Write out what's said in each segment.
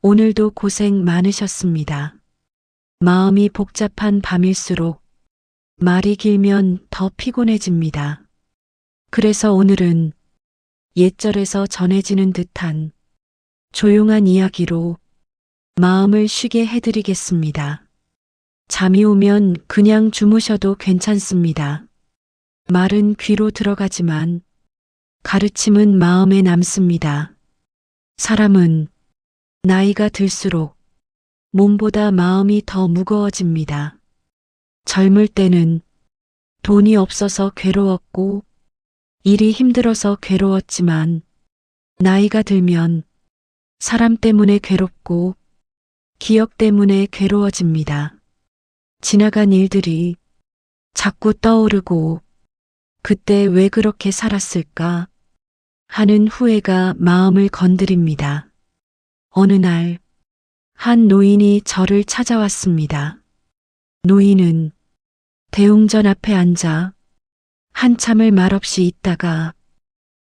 오늘도 고생 많으셨습니다. 마음이 복잡한 밤일수록 말이 길면 더 피곤해집니다. 그래서 오늘은 옛절에서 전해지는 듯한 조용한 이야기로 마음을 쉬게 해드리겠습니다. 잠이 오면 그냥 주무셔도 괜찮습니다. 말은 귀로 들어가지만 가르침은 마음에 남습니다. 사람은 나이가 들수록 몸보다 마음이 더 무거워집니다. 젊을 때는 돈이 없어서 괴로웠고 일이 힘들어서 괴로웠지만 나이가 들면 사람 때문에 괴롭고 기억 때문에 괴로워집니다. 지나간 일들이 자꾸 떠오르고 그때 왜 그렇게 살았을까 하는 후회가 마음을 건드립니다. 어느 날 한 노인이 저를 찾아왔습니다. 노인은 대웅전 앞에 앉아 한참을 말없이 있다가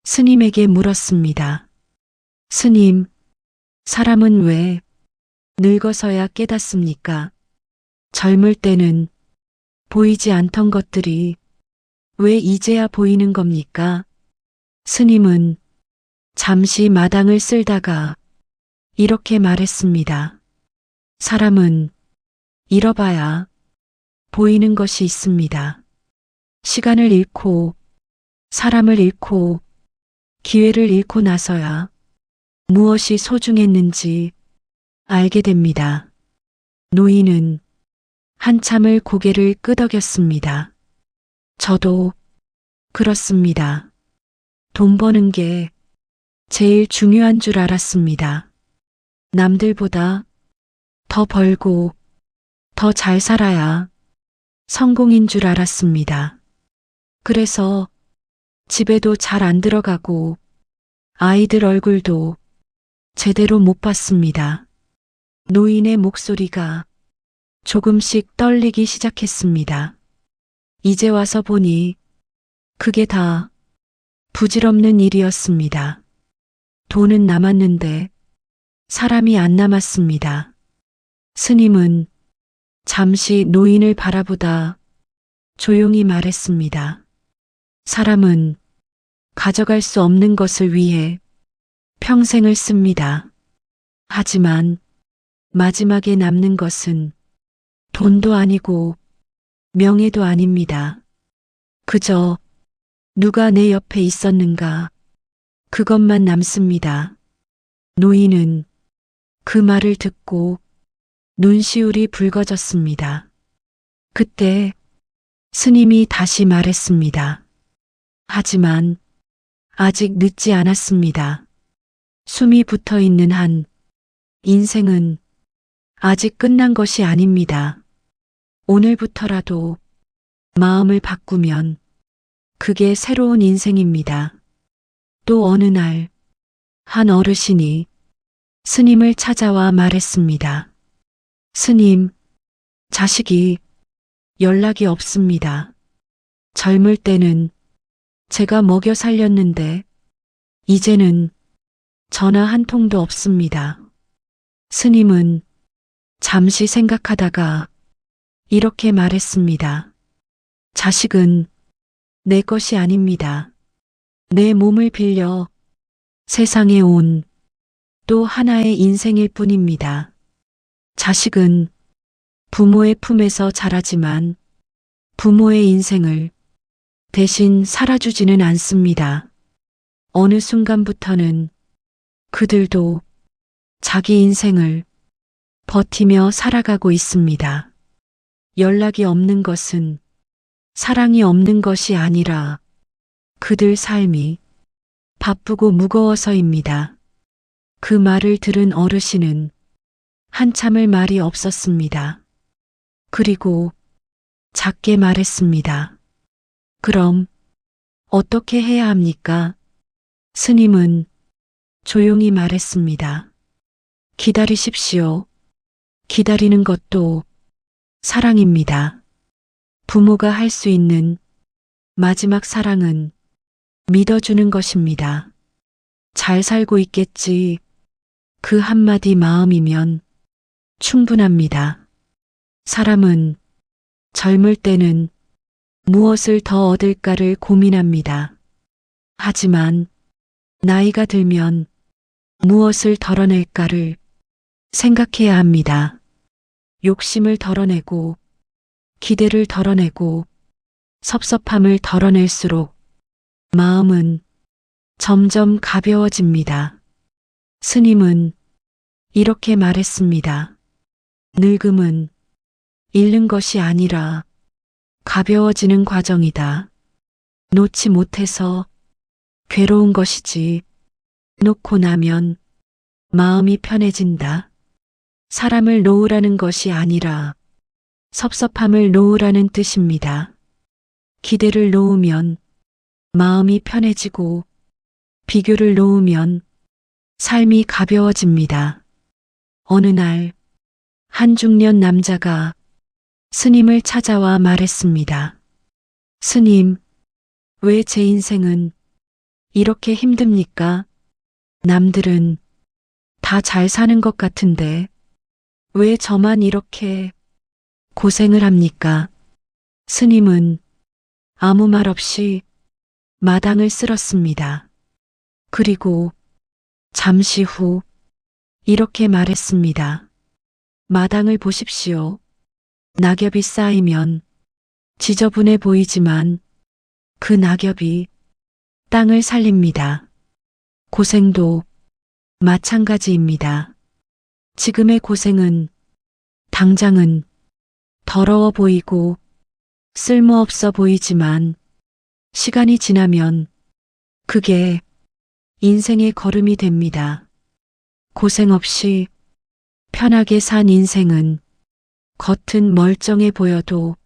스님에게 물었습니다. 스님, 사람은 왜 늙어서야 깨닫습니까? 젊을 때는 보이지 않던 것들이 왜 이제야 보이는 겁니까? 스님은 잠시 마당을 쓸다가 이렇게 말했습니다. 사람은 잃어봐야 보이는 것이 있습니다. 시간을 잃고 사람을 잃고 기회를 잃고 나서야 무엇이 소중했는지 알게 됩니다. 노인은 한참을 고개를 끄덕였습니다. 저도 그렇습니다. 돈 버는 게 제일 중요한 줄 알았습니다. 남들보다 더 벌고 더 잘 살아야 성공인 줄 알았습니다. 그래서 집에도 잘 안 들어가고 아이들 얼굴도 제대로 못 봤습니다. 노인의 목소리가 조금씩 떨리기 시작했습니다. 이제 와서 보니 그게 다 부질없는 일이었습니다. 돈은 남았는데 사람이 안 남았습니다. 스님은 잠시 노인을 바라보다 조용히 말했습니다. 사람은 가져갈 수 없는 것을 위해 평생을 씁니다. 하지만 마지막에 남는 것은 돈도 아니고 명예도 아닙니다. 그저 누가 내 옆에 있었는가 그것만 남습니다. 노인은 그 말을 듣고 눈시울이 붉어졌습니다. 그때 스님이 다시 말했습니다. 하지만 아직 늦지 않았습니다. 숨이 붙어 있는 한 인생은 아직 끝난 것이 아닙니다. 오늘부터라도 마음을 바꾸면 그게 새로운 인생입니다. 또 어느 날 한 어르신이 스님을 찾아와 말했습니다. 스님, 자식이 연락이 없습니다. 젊을 때는 제가 먹여 살렸는데 이제는 전화 한 통도 없습니다. 스님은 잠시 생각하다가 이렇게 말했습니다. 자식은 내 것이 아닙니다. 내 몸을 빌려 세상에 온 또 하나의 인생일 뿐입니다. 자식은 부모의 품에서 자라지만 부모의 인생을 대신 살아주지는 않습니다. 어느 순간부터는 그들도 자기 인생을 버티며 살아가고 있습니다. 연락이 없는 것은 사랑이 없는 것이 아니라 그들 삶이 바쁘고 무거워서입니다. 그 말을 들은 어르신은 한참을 말이 없었습니다. 그리고 작게 말했습니다. 그럼 어떻게 해야 합니까? 스님은 조용히 말했습니다. 기다리십시오. 기다리는 것도 사랑입니다. 부모가 할 수 있는 마지막 사랑은 믿어주는 것입니다. 잘 살고 있겠지. 그 한마디 마음이면 충분합니다. 사람은 젊을 때는 무엇을 더 얻을까를 고민합니다. 하지만 나이가 들면 무엇을 덜어낼까를 생각해야 합니다. 욕심을 덜어내고 기대를 덜어내고 섭섭함을 덜어낼수록 마음은 점점 가벼워집니다. 스님은 이렇게 말했습니다. 늙음은 잃는 것이 아니라 가벼워지는 과정이다. 놓지 못해서 괴로운 것이지 놓고 나면 마음이 편해진다. 사람을 놓으라는 것이 아니라 섭섭함을 놓으라는 뜻입니다. 기대를 놓으면 마음이 편해지고 비교를 놓으면 삶이 가벼워집니다. 어느 날 한 중년 남자가 스님을 찾아와 말했습니다. 스님, 왜 제 인생은 이렇게 힘듭니까? 남들은 다 잘 사는 것 같은데 왜 저만 이렇게 고생을 합니까? 스님은 아무 말 없이 마당을 쓸었습니다. 그리고 잠시 후 이렇게 말했습니다. 마당을 보십시오. 낙엽이 쌓이면 지저분해 보이지만 그 낙엽이 땅을 살립니다. 고생도 마찬가지입니다. 지금의 고생은 당장은 더러워 보이고 쓸모없어 보이지만 시간이 지나면 그게 인생의 걸음이 됩니다. 고생 없이 편하게 산 인생은 겉은 멀쩡해 보여도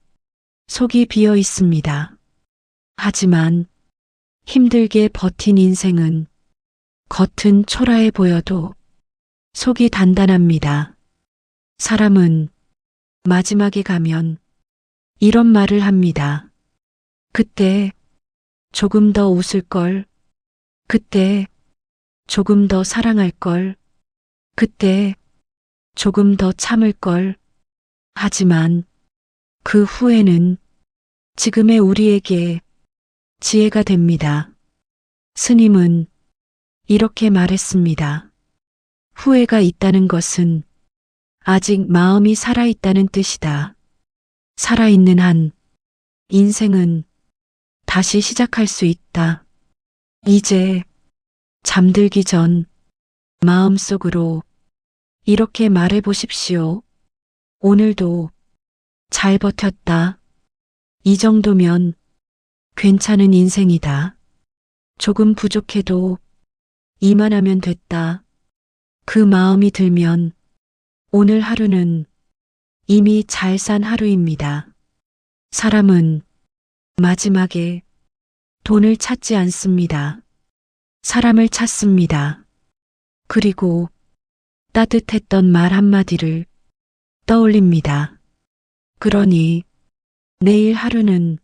속이 비어 있습니다. 하지만 힘들게 버틴 인생은 겉은 초라해 보여도 속이 단단합니다. 사람은 마지막에 가면 이런 말을 합니다. 그때 조금 더 웃을 걸, 그때 조금 더 사랑할 걸, 그때 조금 더 참을 걸. 하지만 그 후에는 지금의 우리에게 지혜가 됩니다. 스님은 이렇게 말했습니다. 후회가 있다는 것은 아직 마음이 살아있다는 뜻이다. 살아있는 한 인생은 다시 시작할 수 있다. 이제 잠들기 전 마음속으로 이렇게 말해 보십시오. 오늘도 잘 버텼다. 이 정도면 괜찮은 인생이다. 조금 부족해도 이만하면 됐다. 그 마음이 들면 오늘 하루는 이미 잘 산 하루입니다. 사람은 마지막에 돈을 찾지 않습니다. 사람을 찾습니다. 그리고 따뜻했던 말 한마디를 떠올립니다. 그러니 내일 하루는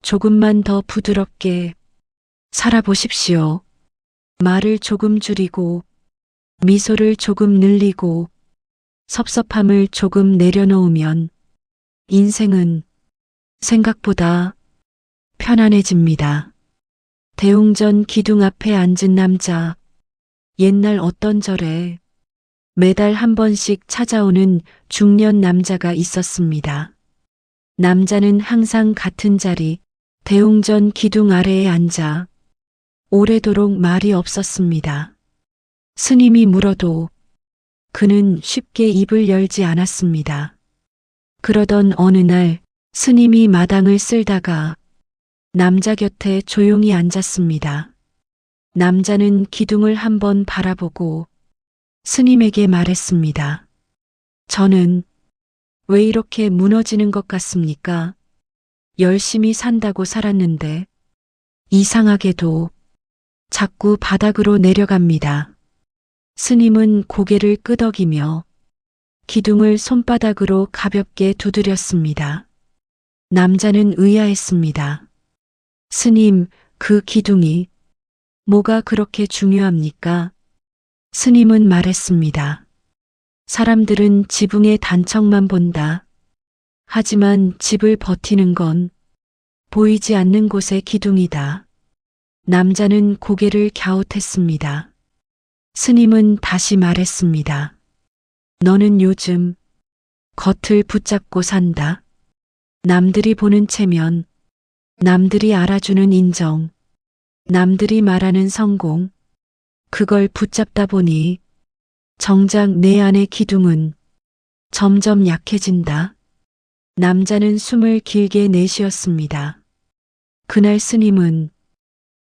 조금만 더 부드럽게 살아보십시오. 말을 조금 줄이고 미소를 조금 늘리고 섭섭함을 조금 내려놓으면 인생은 생각보다 편안해집니다. 대웅전 기둥 앞에 앉은 남자. 옛날 어떤 절에 매달 한 번씩 찾아오는 중년 남자가 있었습니다. 남자는 항상 같은 자리, 대웅전 기둥 아래에 앉아 오래도록 말이 없었습니다. 스님이 물어도 그는 쉽게 입을 열지 않았습니다. 그러던 어느 날 스님이 마당을 쓸다가 남자 곁에 조용히 앉았습니다. 남자는 기둥을 한번 바라보고 스님에게 말했습니다. 저는 왜 이렇게 무너지는 것 같습니까? 열심히 산다고 살았는데 이상하게도 자꾸 바닥으로 내려갑니다. 스님은 고개를 끄덕이며 기둥을 손바닥으로 가볍게 두드렸습니다. 남자는 의아했습니다. 스님, 그 기둥이 뭐가 그렇게 중요합니까? 스님은 말했습니다. 사람들은 지붕의 단청만 본다. 하지만 집을 버티는 건 보이지 않는 곳의 기둥이다. 남자는 고개를 갸웃했습니다. 스님은 다시 말했습니다. 너는 요즘 겉을 붙잡고 산다. 남들이 보는 체면, 남들이 알아주는 인정, 남들이 말하는 성공, 그걸 붙잡다 보니 정작 내 안의 기둥은 점점 약해진다. 남자는 숨을 길게 내쉬었습니다. 그날 스님은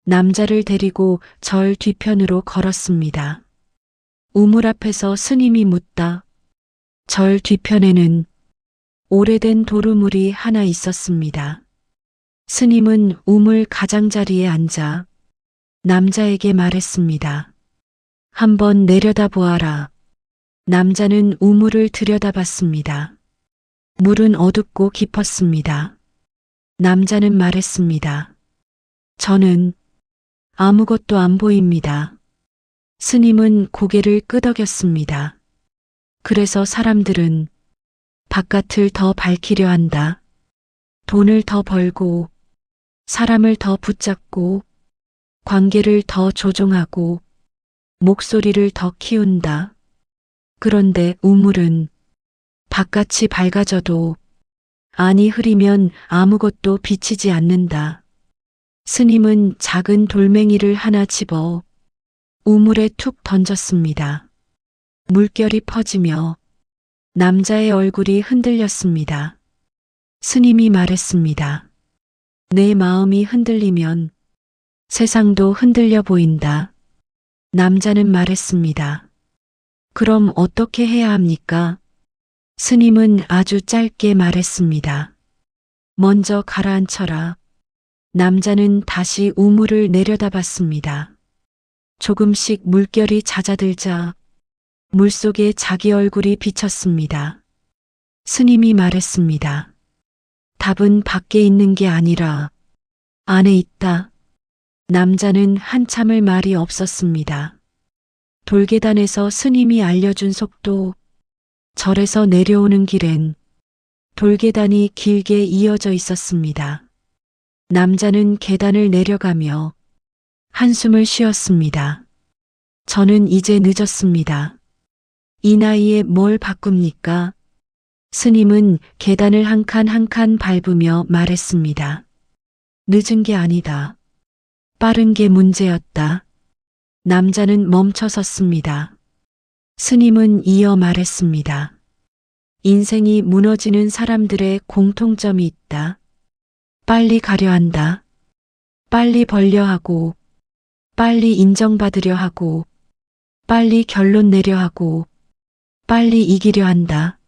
남자를 데리고 절 뒤편으로 걸었습니다. 우물 앞에서 스님이 묻다. 절 뒤편에는 오래된 도루묵이 하나 있었습니다. 스님은 우물 가장자리에 앉아 남자에게 말했습니다. 한번 내려다보아라. 남자는 우물을 들여다봤습니다. 물은 어둡고 깊었습니다. 남자는 말했습니다. 저는 아무것도 안 보입니다. 스님은 고개를 끄덕였습니다. 그래서 사람들은 바깥을 더 밝히려 한다. 돈을 더 벌고, 사람을 더 붙잡고, 관계를 더 조종하고, 목소리를 더 키운다. 그런데 우물은 바깥이 밝아져도 안이 흐리면 아무것도 비치지 않는다. 스님은 작은 돌멩이를 하나 집어 우물에 툭 던졌습니다. 물결이 퍼지며 남자의 얼굴이 흔들렸습니다. 스님이 말했습니다. 내 마음이 흔들리면 세상도 흔들려 보인다. 남자는 말했습니다. 그럼 어떻게 해야 합니까? 스님은 아주 짧게 말했습니다. 먼저 가라앉혀라. 남자는 다시 우물을 내려다봤습니다. 조금씩 물결이 잦아들자 물속에 자기 얼굴이 비쳤습니다. 스님이 말했습니다. 답은 밖에 있는 게 아니라 안에 있다. 남자는 한참을 말이 없었습니다. 돌계단에서 스님이 알려준 속도, 절에서 내려오는 길엔 돌계단이 길게 이어져 있었습니다. 남자는 계단을 내려가며 한숨을 쉬었습니다. 저는 이제 늦었습니다. 이 나이에 뭘 바꿉니까? 스님은 계단을 한 칸 한 칸 밟으며 말했습니다. 늦은 게 아니다. 빠른 게 문제였다. 남자는 멈춰 섰습니다. 스님은 이어 말했습니다. 인생이 무너지는 사람들의 공통점이 있다. 빨리 가려 한다. 빨리 벌려 하고, 빨리 인정받으려 하고, 빨리 결론 내려 하고, 빨리 이기려 한다.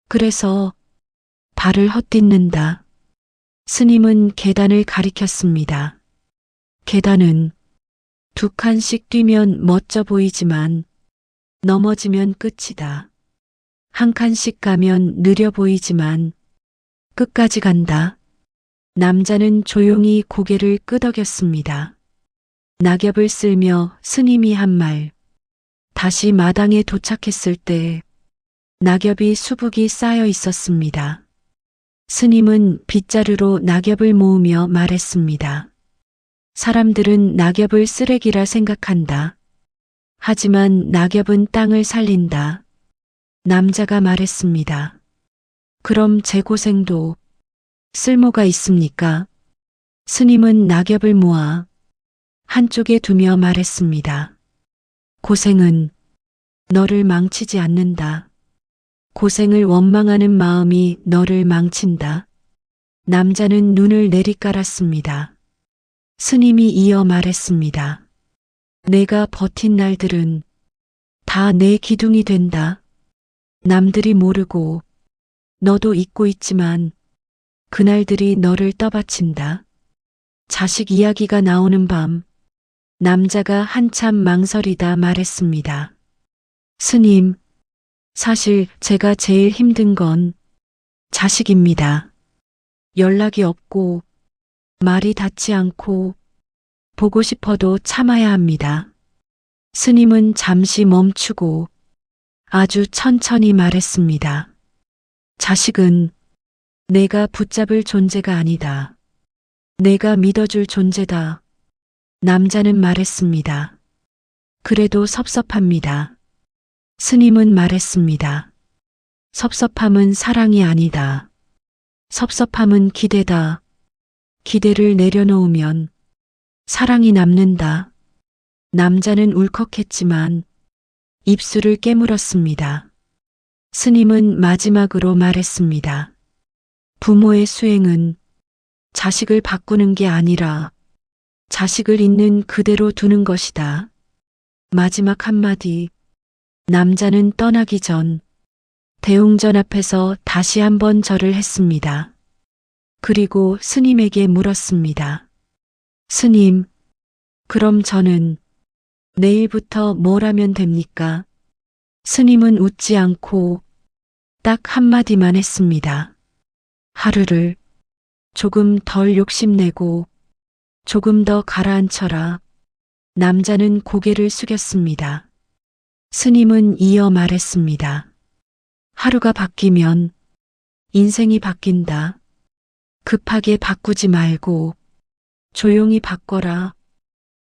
그래서 발을 헛딛는다. 스님은 계단을 가리켰습니다. 계단은 두 칸씩 뛰면 멋져 보이지만 넘어지면 끝이다. 한 칸씩 가면 느려 보이지만 끝까지 간다. 남자는 조용히 고개를 끄덕였습니다. 낙엽을 쓸며 스님이 한 말. 다시 마당에 도착했을 때 낙엽이 수북이 쌓여 있었습니다. 스님은 빗자루로 낙엽을 모으며 말했습니다. 사람들은 낙엽을 쓰레기라 생각한다. 하지만 낙엽은 땅을 살린다. 남자가 말했습니다. 그럼 제 고생도 쓸모가 있습니까? 스님은 낙엽을 모아 한쪽에 두며 말했습니다. 고생은 너를 망치지 않는다. 고생을 원망하는 마음이 너를 망친다. 남자는 눈을 내리깔았습니다. 스님이 이어 말했습니다. 내가 버틴 날들은 다 내 기둥이 된다. 남들이 모르고 너도 잊고 있지만 그날들이 너를 떠받친다. 자식 이야기가 나오는 밤, 남자가 한참 망설이다 말했습니다. 스님, 사실 제가 제일 힘든 건 자식입니다. 연락이 없고 말이 닿지 않고 보고 싶어도 참아야 합니다. 스님은 잠시 멈추고 아주 천천히 말했습니다. 자식은 내가 붙잡을 존재가 아니다. 내가 믿어줄 존재다. 남자는 말했습니다. 그래도 섭섭합니다. 스님은 말했습니다. 섭섭함은 사랑이 아니다. 섭섭함은 기대다. 기대를 내려놓으면 사랑이 남는다. 남자는 울컥했지만 입술을 깨물었습니다. 스님은 마지막으로 말했습니다. 부모의 수행은 자식을 바꾸는 게 아니라 자식을 있는 그대로 두는 것이다. 마지막 한마디. 남자는 떠나기 전 대웅전 앞에서 다시 한번 절을 했습니다. 그리고 스님에게 물었습니다. 스님, 그럼 저는 내일부터 뭘 하면 됩니까? 스님은 웃지 않고 딱 한마디만 했습니다. 하루를 조금 덜 욕심내고 조금 더 가라앉혀라. 남자는 고개를 숙였습니다. 스님은 이어 말했습니다. 하루가 바뀌면 인생이 바뀐다. 급하게 바꾸지 말고 조용히 바꿔라.